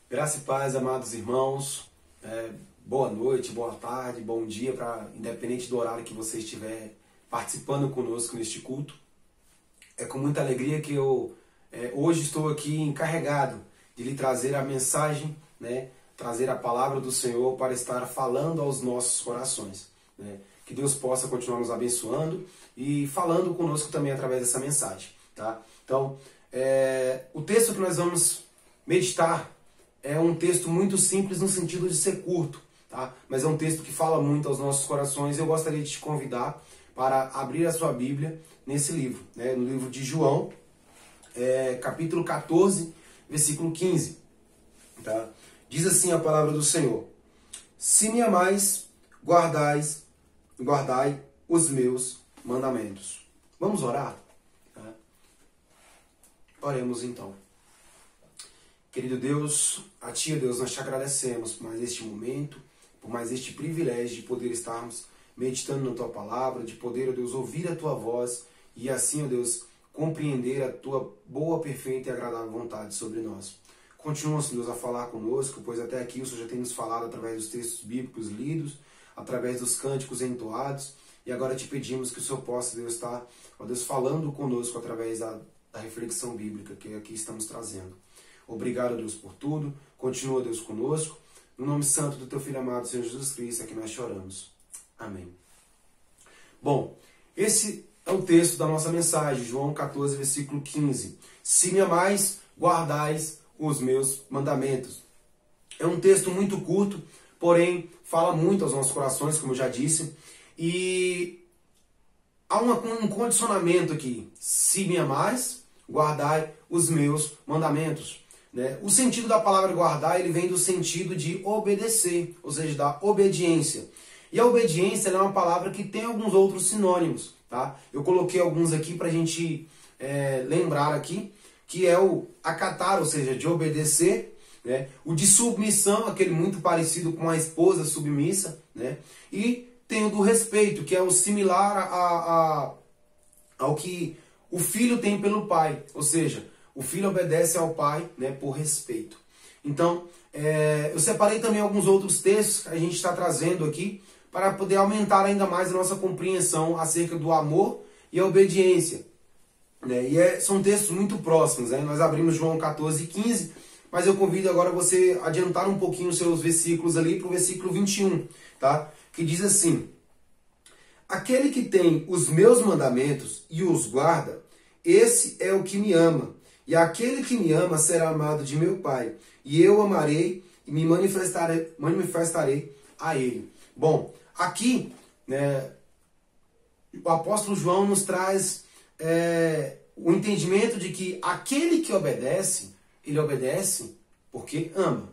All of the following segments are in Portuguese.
Graça e paz, amados irmãos. Boa noite, boa tarde, bom dia, independente do horário que você estiver participando conosco neste culto. É com muita alegria que eu hoje estou aqui encarregado de lhe trazer a mensagem, trazer a palavra do Senhor para estar falando aos nossos corações. Que Deus possa continuar nos abençoando e falando conosco também através dessa mensagem. Tá? Então, o texto que nós vamos meditar é um texto muito simples no sentido de ser curto, tá? Mas é um texto que fala muito aos nossos corações. Eu gostaria de te convidar para abrir a sua Bíblia nesse livro, no livro de João, capítulo 14, versículo 15. Tá? Diz assim a palavra do Senhor: Se me amais, guardai os meus mandamentos. Vamos orar? Tá? Oremos então. Querido Deus, a Ti, Deus, nós te agradecemos por mais este momento, por mais este privilégio de poder estarmos meditando na Tua palavra, de poder, ó Deus, ouvir a Tua voz e assim, ó Deus, compreender a Tua boa, perfeita e agradável vontade sobre nós. Continua, Senhor Deus, a falar conosco, pois até aqui o Senhor já tem nos falado através dos textos bíblicos lidos, através dos cânticos entoados, e agora te pedimos que o Senhor possa, Deus, estar, ó Deus, falando conosco através da reflexão bíblica que aqui estamos trazendo. Obrigado, Deus, por tudo. Continua, Deus, conosco. No nome santo do Teu Filho amado, Senhor Jesus Cristo, é que nós choramos. Amém. Bom, esse é o texto da nossa mensagem, João 14, versículo 15. Se me amais, guardais os meus mandamentos. É um texto muito curto, porém fala muito aos nossos corações, como eu já disse. E há um condicionamento aqui. Se me amais, guardai os meus mandamentos. O sentido da palavra guardar, ele vem do sentido de obedecer, ou seja, da obediência. E a obediência é uma palavra que tem alguns outros sinônimos. Tá? Eu coloquei alguns aqui para a gente lembrar aqui, que é o acatar, ou seja, de obedecer, o de submissão, aquele muito parecido com a esposa submissa, e tem o do respeito, que é o similar ao que o filho tem pelo pai, ou seja, o filho obedece ao pai, por respeito. Então, eu separei também alguns outros textos que a gente está trazendo aqui para poder aumentar ainda mais a nossa compreensão acerca do amor e a obediência. São textos muito próximos. Nós abrimos João 14, 15, mas eu convido agora você a adiantar um pouquinho os seus versículos ali para o versículo 21, tá? Que diz assim: Aquele que tem os meus mandamentos e os guarda, esse é o que me ama. E aquele que me ama será amado de meu Pai, e eu amarei e me manifestarei a ele. Bom, aqui, o apóstolo João nos traz o entendimento de que aquele que obedece, ele obedece porque ama,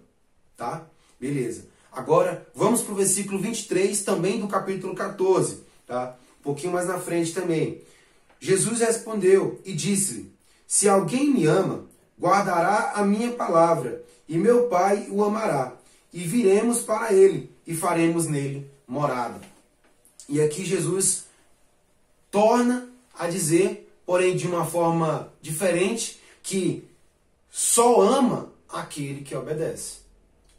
tá? Beleza. Agora, vamos para o versículo 23, também do capítulo 14, tá? Um pouquinho mais na frente também. Jesus respondeu e disse-lhe: Se alguém me ama, guardará a minha palavra, e meu Pai o amará, e viremos para ele, e faremos nele morada. E aqui Jesus torna a dizer, porém de uma forma diferente, que só ama aquele que obedece.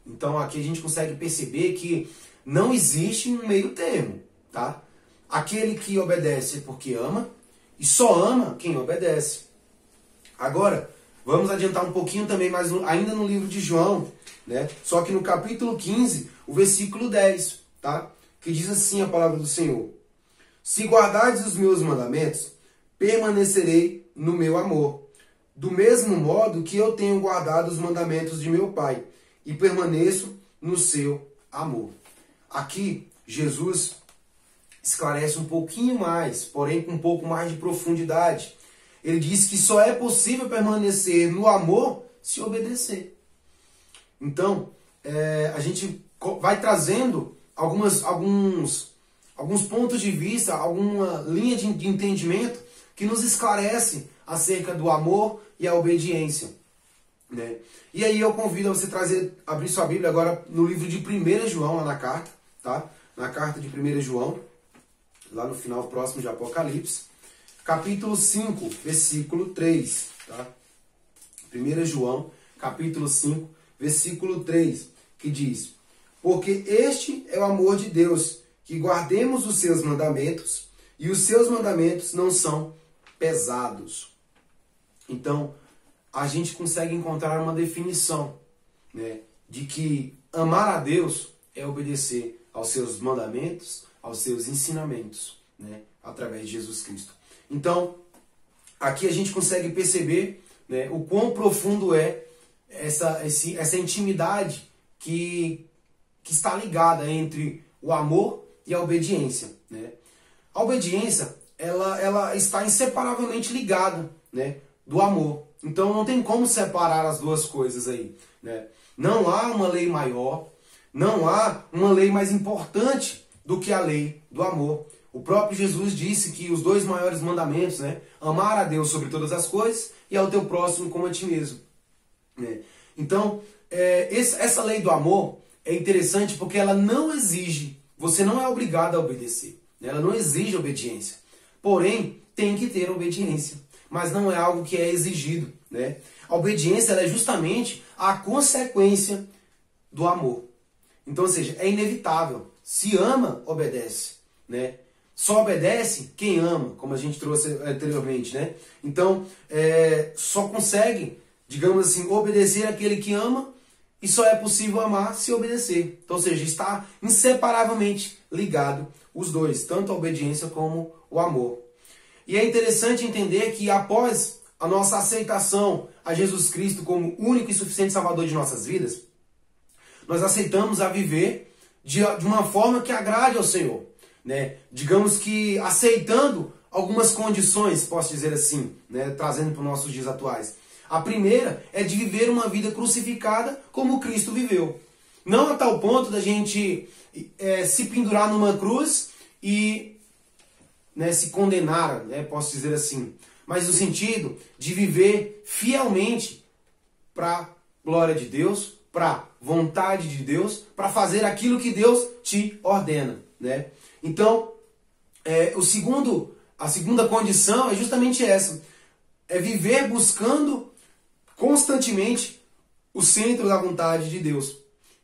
Então aqui a gente consegue perceber que não existe um meio termo, tá? Aquele que obedece é porque ama, e só ama quem obedece. Agora, vamos adiantar um pouquinho também, mas ainda no livro de João, só que no capítulo 15, o versículo 10, tá? Que diz assim a palavra do Senhor: Se guardardes os meus mandamentos, permanecerei no meu amor, do mesmo modo que eu tenho guardado os mandamentos de meu Pai, e permaneço no seu amor. Aqui, Jesus esclarece um pouquinho mais, porém com um pouco mais de profundidade. Ele diz que só é possível permanecer no amor se obedecer. Então, a gente vai trazendo alguns pontos de vista, alguma linha de entendimento que nos esclarece acerca do amor e a obediência. E aí eu convido a você abrir sua Bíblia agora no livro de 1 João, lá na carta, tá? Na carta de 1 João, lá no final próximo de Apocalipse. Capítulo 5, versículo 3, tá? 1 João, capítulo 5, versículo 3, que diz: porque este é o amor de Deus, que guardemos os seus mandamentos, e os seus mandamentos não são pesados. Então, a gente consegue encontrar uma definição, né, de que amar a Deus é obedecer aos seus mandamentos, aos seus ensinamentos, né, através de Jesus Cristo. Então, aqui a gente consegue perceber, né, o quão profundo é essa intimidade que está ligada entre o amor e a obediência, né? A obediência, ela está inseparavelmente ligada, né, do amor. Então não tem como separar as duas coisas aí, né? Não há uma lei maior, não há uma lei mais importante do que a lei do amor. O próprio Jesus disse que os dois maiores mandamentos, né, amar a Deus sobre todas as coisas e ao teu próximo como a ti mesmo, né? Então, essa lei do amor é interessante porque ela não exige, você não é obrigado a obedecer, né? Ela não exige obediência. Porém, tem que ter obediência, mas não é algo que é exigido, né? A obediência ela é justamente a consequência do amor. Então, ou seja, é inevitável. Se ama, obedece, né? Só obedece quem ama, como a gente trouxe anteriormente, né? Então, só consegue, digamos assim, obedecer aquele que ama, e só é possível amar se obedecer. Então, ou seja, está inseparavelmente ligado os dois, tanto a obediência como o amor. E é interessante entender que após a nossa aceitação a Jesus Cristo como único e suficiente Salvador de nossas vidas, nós aceitamos a viver de uma forma que agrade ao Senhor, né? Digamos que aceitando algumas condições, posso dizer assim, né? Trazendo para os nossos dias atuais. A primeira é de viver uma vida crucificada como Cristo viveu. Não a tal ponto da gente se pendurar numa cruz e, né, se condenar, né, posso dizer assim. Mas no sentido de viver fielmente para a glória de Deus, para a vontade de Deus, para fazer aquilo que Deus te ordena, né? Então, a segunda condição é justamente essa. É viver buscando constantemente o centro da vontade de Deus,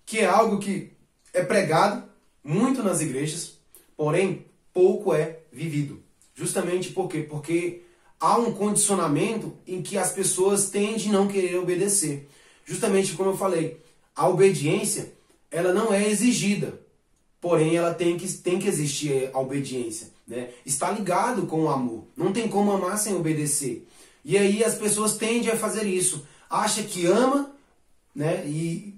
que é algo que é pregado muito nas igrejas, porém pouco é vivido. Justamente por quê? Porque há um condicionamento em que as pessoas tendem a não querer obedecer. Justamente como eu falei, a obediência ela não é exigida, porém ela tem que existir a obediência, né? Está ligado com o amor. Não tem como amar sem obedecer. E aí as pessoas tendem a fazer isso. Acha que ama, né, e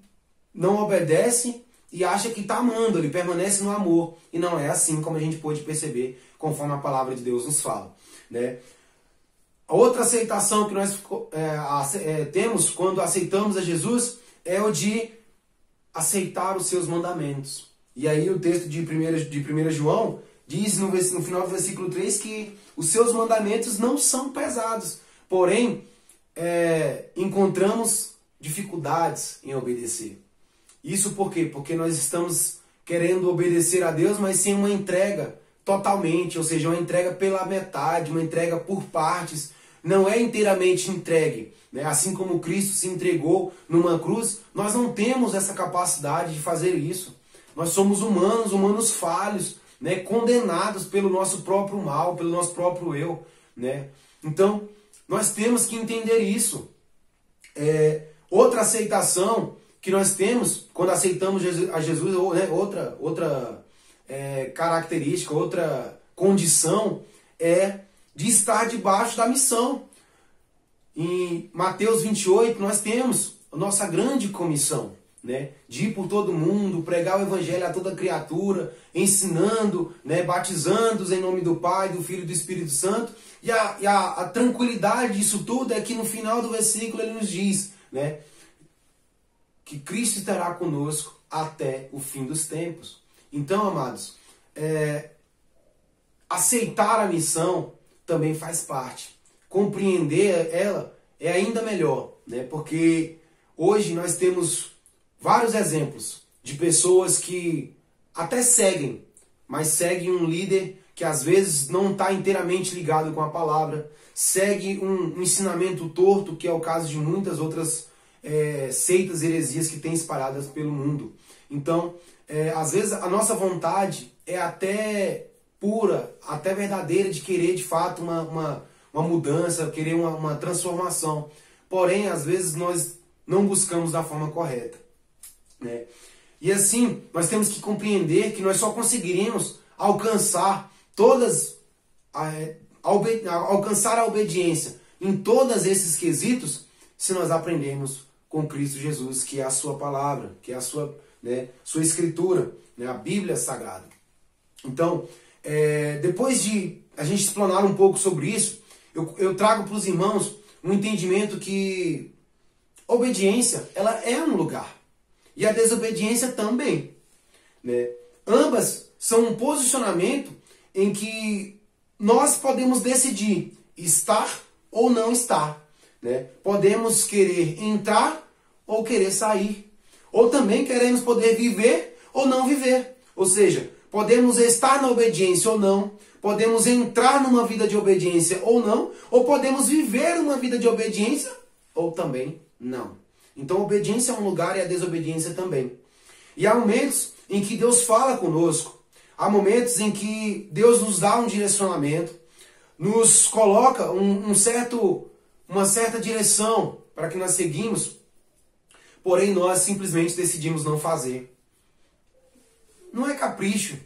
não obedece e acha que está amando, ele permanece no amor. E não é assim como a gente pode perceber conforme a palavra de Deus nos fala, né? A outra aceitação que nós temos quando aceitamos a Jesus é o de aceitar os seus mandamentos. E aí o texto de 1 João diz no final do versículo 3 que os seus mandamentos não são pesados. Porém, encontramos dificuldades em obedecer. Isso por quê? Porque nós estamos querendo obedecer a Deus, mas sem uma entrega totalmente, ou seja, uma entrega pela metade, uma entrega por partes, não é inteiramente entregue, né? Assim como Cristo se entregou numa cruz, nós não temos essa capacidade de fazer isso. Nós somos humanos falhos, né? Condenados pelo nosso próprio mal, pelo nosso próprio eu, né? Então, nós temos que entender isso. Outra aceitação que nós temos quando aceitamos a Jesus, né? outra característica, outra condição é de estar debaixo da missão. Em Mateus 28 nós temos a nossa grande comissão, né? De ir por todo mundo, pregar o evangelho a toda criatura, ensinando, né? Batizando-os em nome do Pai, do Filho e do Espírito Santo. E a tranquilidade disso tudo é que no final do versículo ele nos diz, né, que Cristo estará conosco até o fim dos tempos. Então, amados, aceitar a missão também faz parte. Compreender ela é ainda melhor, né? Porque hoje nós temos vários exemplos de pessoas que até seguem, mas seguem um líder que às vezes não está inteiramente ligado com a palavra, segue um ensinamento torto, que é o caso de muitas outras seitas e heresias que tem espalhadas pelo mundo. Então, às vezes a nossa vontade é até pura, até verdadeira, de querer de fato uma mudança, querer uma transformação. Porém, às vezes nós não buscamos da forma correta, né? E assim, nós temos que compreender que nós só conseguiremos alcançar alcançar a obediência em todos esses quesitos se nós aprendermos com Cristo Jesus, que é a sua palavra, que é a sua escritura, né, a Bíblia Sagrada. Então, depois de a gente explanar um pouco sobre isso, eu trago para os irmãos um entendimento que a obediência, ela é um lugar, e a desobediência também, né? Ambas são um posicionamento em que nós podemos decidir estar ou não estar, né? Podemos querer entrar ou querer sair, ou também queremos poder viver ou não viver, ou seja, podemos estar na obediência ou não, podemos entrar numa vida de obediência ou não, ou podemos viver uma vida de obediência ou também não. Então, a obediência é um lugar e a desobediência também. E há momentos em que Deus fala conosco, há momentos em que Deus nos dá um direcionamento, nos coloca uma certa direção para que nós seguimos, porém nós simplesmente decidimos não fazer. Não é capricho,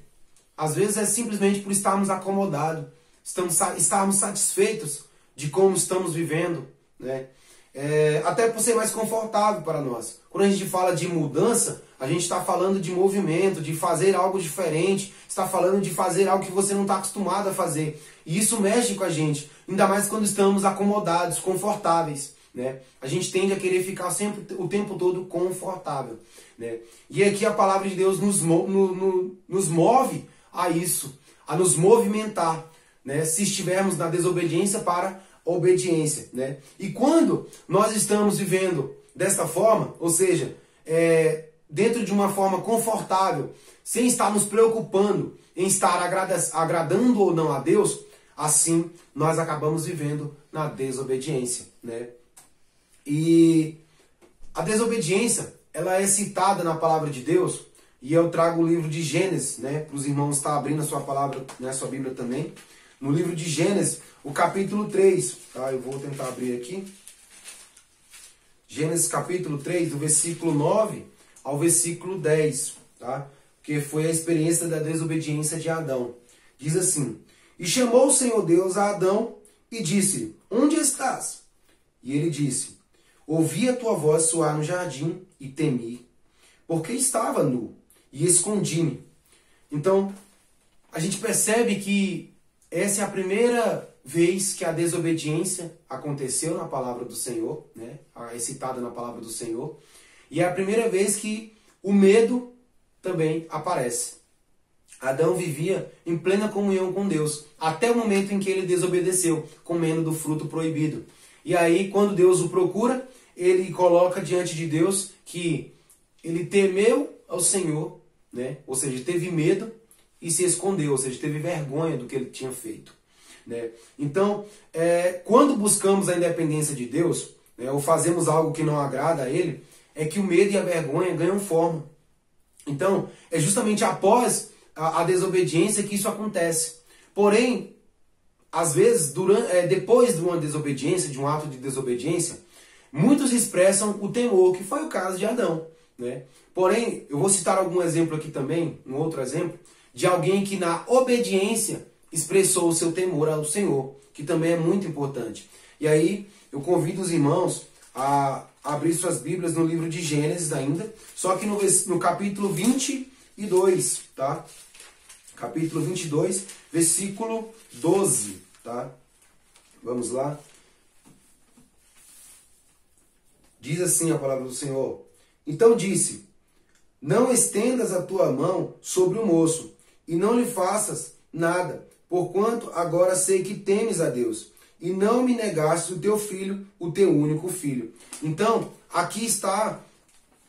às vezes é simplesmente por estarmos acomodados, estarmos satisfeitos de como estamos vivendo, né? Até por ser mais confortável para nós. Quando a gente fala de mudança, a gente está falando de movimento, de fazer algo diferente, está falando de fazer algo que você não está acostumado a fazer. E isso mexe com a gente, ainda mais quando estamos acomodados, confortáveis, né? A gente tende a querer ficar sempre o tempo todo confortável, né? E aqui a palavra de Deus nos move a isso, a nos movimentar, né? Se estivermos na desobediência para obediência, né? E quando nós estamos vivendo desta forma, ou seja, dentro de uma forma confortável, sem estar nos preocupando em estar agradando ou não a Deus, assim nós acabamos vivendo na desobediência, né? E a desobediência, ela é citada na palavra de Deus, e eu trago o livro de Gênesis, né, para os irmãos estar abrindo a sua palavra, né, a sua Bíblia também. No livro de Gênesis, o capítulo 3, tá? Eu vou tentar abrir aqui. Gênesis capítulo 3, do versículo 9 ao versículo 10, tá? Que foi a experiência da desobediência de Adão. Diz assim: E chamou o Senhor Deus a Adão e disse-lhe: Onde estás? E ele disse: Ouvi a tua voz soar no jardim e temi, porque estava nu e escondi-me. Então, a gente percebe que essa é a primeira vez que a desobediência aconteceu na palavra do Senhor, né? É citada na palavra do Senhor. E é a primeira vez que o medo também aparece. Adão vivia em plena comunhão com Deus, até o momento em que ele desobedeceu, comendo do fruto proibido. E aí, quando Deus o procura, ele coloca diante de Deus que ele temeu ao Senhor, né? Ou seja, teve medo e se escondeu, ou seja, teve vergonha do que ele tinha feito, né? Então, quando buscamos a independência de Deus, né, ou fazemos algo que não agrada a Ele, é que o medo e a vergonha ganham forma. Então, é justamente após a desobediência que isso acontece. Porém, às vezes, depois de uma desobediência, de um ato de desobediência, muitos expressam o temor, que foi o caso de Adão, né? Porém, eu vou citar algum exemplo aqui também, um outro exemplo, de alguém que na obediência expressou o seu temor ao Senhor, que também é muito importante. E aí, eu convido os irmãos a abrir suas Bíblias no livro de Gênesis ainda, só que no capítulo 22, tá? Capítulo 22, versículo 12, tá? Vamos lá. Diz assim a palavra do Senhor: Então disse: Não estendas a tua mão sobre o moço, e não lhe faças nada, porquanto agora sei que temes a Deus, e não me negaste o teu filho, o teu único filho. Então, aqui está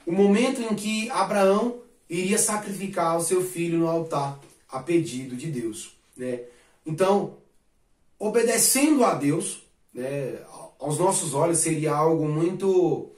o momento em que Abraão iria sacrificar o seu filho no altar, a pedido de Deus, né? Então, obedecendo a Deus, né, aos nossos olhos seria algo muito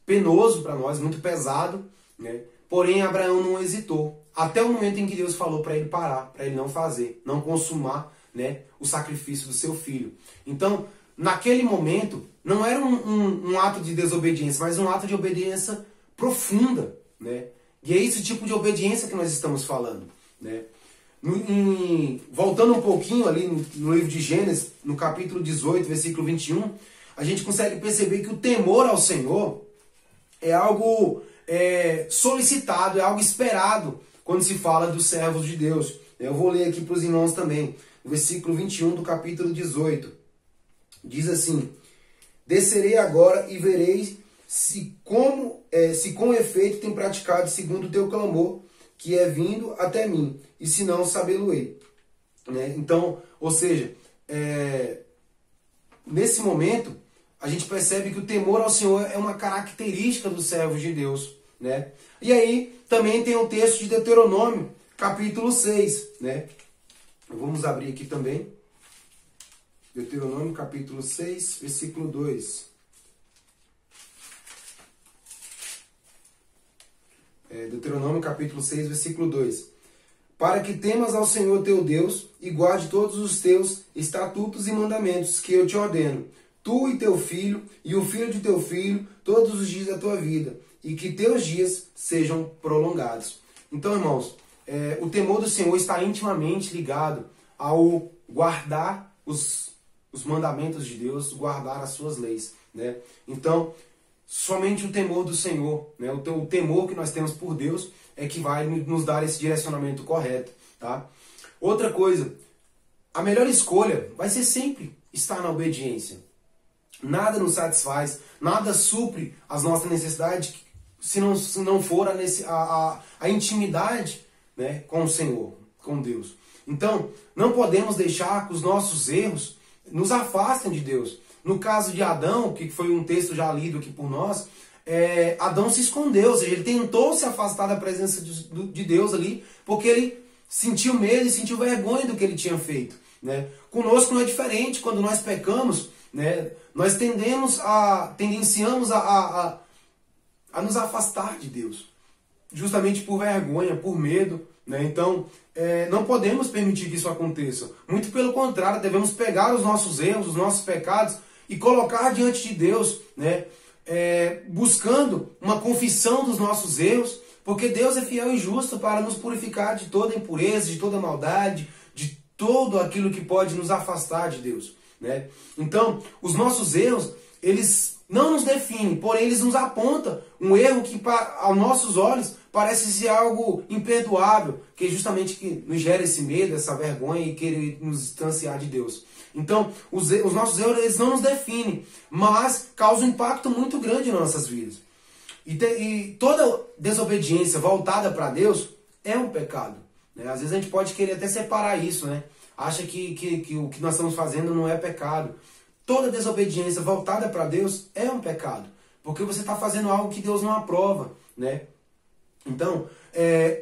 penoso para nós, muito pesado, né? Porém, Abraão não hesitou, até o momento em que Deus falou para ele parar, para ele não fazer, não consumar, né, o sacrifício do seu filho. Então, naquele momento, não era um ato de desobediência, mas um ato de obediência profunda, né? E é esse tipo de obediência que nós estamos falando, né? Voltando um pouquinho ali no livro de Gênesis, no capítulo 18, versículo 21, a gente consegue perceber que o temor ao Senhor é algo solicitado, é algo esperado quando se fala dos servos de Deus. Eu vou ler aqui para os irmãos também, o versículo 21 do capítulo 18. Diz assim: descerei agora e vereis se com efeito tem praticado segundo o teu clamor, que é vindo até mim, e se não, sabê-lo-ei. Né? Então, ou seja, nesse momento, a gente percebe que o temor ao Senhor é uma característica dos servos de Deus. Né? E aí, também tem o texto de Deuteronômio, capítulo 6. Né? Vamos abrir aqui também. Deuteronômio, capítulo 6, versículo 2. Deuteronômio capítulo 6, versículo 2. Para que temas ao Senhor teu Deus e guarde todos os teus estatutos e mandamentos que eu te ordeno, tu e teu filho e o filho de teu filho, todos os dias da tua vida, e que teus dias sejam prolongados. Então, irmãos, o temor do Senhor está intimamente ligado ao guardar os mandamentos de Deus, guardar as suas leis. Né? Então, somente o temor do Senhor, né? O temor que nós temos por Deus é que vai nos dar esse direcionamento correto. Tá? Outra coisa, a melhor escolha vai ser sempre estar na obediência. Nada nos satisfaz, nada supre as nossas necessidades se não for a intimidade, né, com o Senhor, com Deus. Então, não podemos deixar que os nossos erros nos afastem de Deus. No caso de Adão, que foi um texto já lido aqui por nós, Adão se escondeu, ou seja, ele tentou se afastar da presença de Deus ali, porque ele sentiu medo e sentiu vergonha do que ele tinha feito. Né? Conosco não é diferente. Quando nós pecamos, né, nós tendenciamos a nos afastar de Deus, justamente por vergonha, por medo. Né? Então, não podemos permitir que isso aconteça. Muito pelo contrário, devemos pegar os nossos erros, os nossos pecados e colocar diante de Deus, né? Buscando uma confissão dos nossos erros, porque Deus é fiel e justo para nos purificar de toda impureza, de toda maldade, de tudo aquilo que pode nos afastar de Deus. Né? Então, os nossos erros, eles não nos definem, porém eles nos apontam um erro que, aos nossos olhos, parece ser algo imperdoável, que é justamente que nos gera esse medo, essa vergonha e querer nos distanciar de Deus. Então, os nossos erros, eles não nos definem, mas causam um impacto muito grande nas nossas vidas. E toda desobediência voltada para Deus é um pecado. Né? Às vezes a gente pode querer até separar isso, né? Acha que o que nós estamos fazendo não é pecado. Toda desobediência voltada para Deus é um pecado, porque você está fazendo algo que Deus não aprova. Né? Então,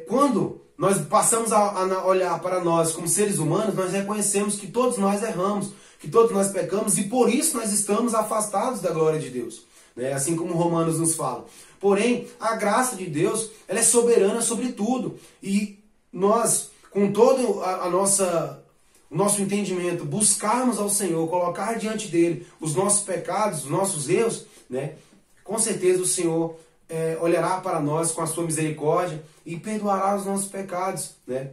quando nós passamos a olhar para nós como seres humanos, nós reconhecemos que todos nós erramos, que todos nós pecamos, e por isso nós estamos afastados da glória de Deus. Né? Assim como Romanos nos fala. Porém, a graça de Deus, ela é soberana sobre tudo. E nós, com todo o nosso entendimento, buscarmos ao Senhor, colocar diante dele os nossos pecados, os nossos erros, né? Com certeza o Senhor olhará para nós com a sua misericórdia e perdoará os nossos pecados. Né?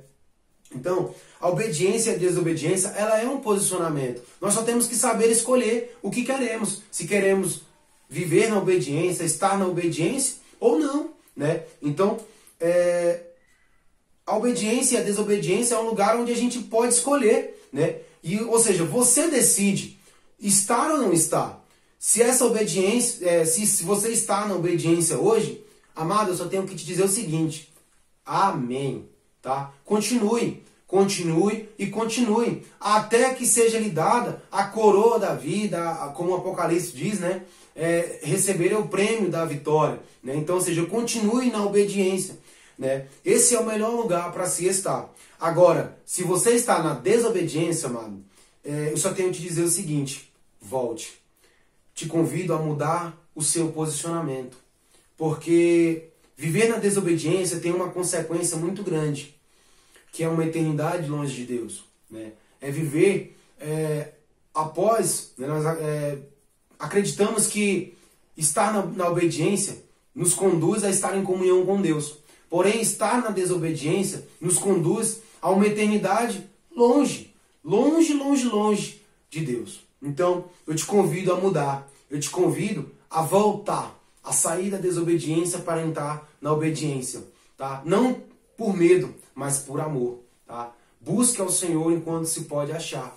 Então, a obediência e a desobediência, ela é um posicionamento. Nós só temos que saber escolher o que queremos. Se queremos viver na obediência, estar na obediência ou não. Né? Então, a obediência e a desobediência é um lugar onde a gente pode escolher. Né? Ou seja, você decide estar ou não estar. Se essa obediência, se você está na obediência hoje, amado, eu só tenho que te dizer o seguinte: amém. Tá? Continue, continue e continue, até que seja lhe dada a coroa da vida, como o Apocalipse diz, né? Receber o prêmio da vitória. Né? Então, ou seja, continue na obediência. Né? Esse é o melhor lugar para se estar. Agora, se você está na desobediência, amado, eu só tenho que te dizer o seguinte: volte. te convido a mudar o seu posicionamento. Porque viver na desobediência tem uma consequência muito grande, que é uma eternidade longe de Deus, né? É viver após, né, nós acreditamos que estar na obediência nos conduz a estar em comunhão com Deus. Porém, estar na desobediência nos conduz a uma eternidade longe, longe, longe, longe de Deus. Então, eu te convido a mudar, eu te convido a voltar, a sair da desobediência para entrar na obediência, tá? Não por medo, mas por amor, tá? Busque ao Senhor enquanto se pode achar,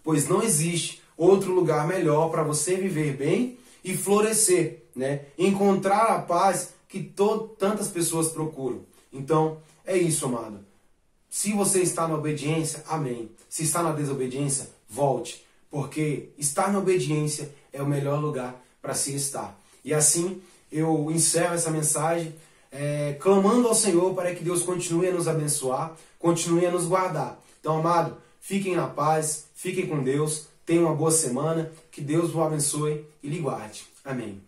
pois não existe outro lugar melhor para você viver bem e florescer, né? Encontrar a paz que tantas pessoas procuram. Então, é isso, amado. Se você está na obediência, amém. Se está na desobediência, volte, porque estar na obediência é o melhor lugar para se estar. E assim eu encerro essa mensagem clamando ao Senhor para que Deus continue a nos abençoar, continue a nos guardar. Então, amado, fiquem na paz, fiquem com Deus, tenham uma boa semana, que Deus o abençoe e lhe guarde. Amém.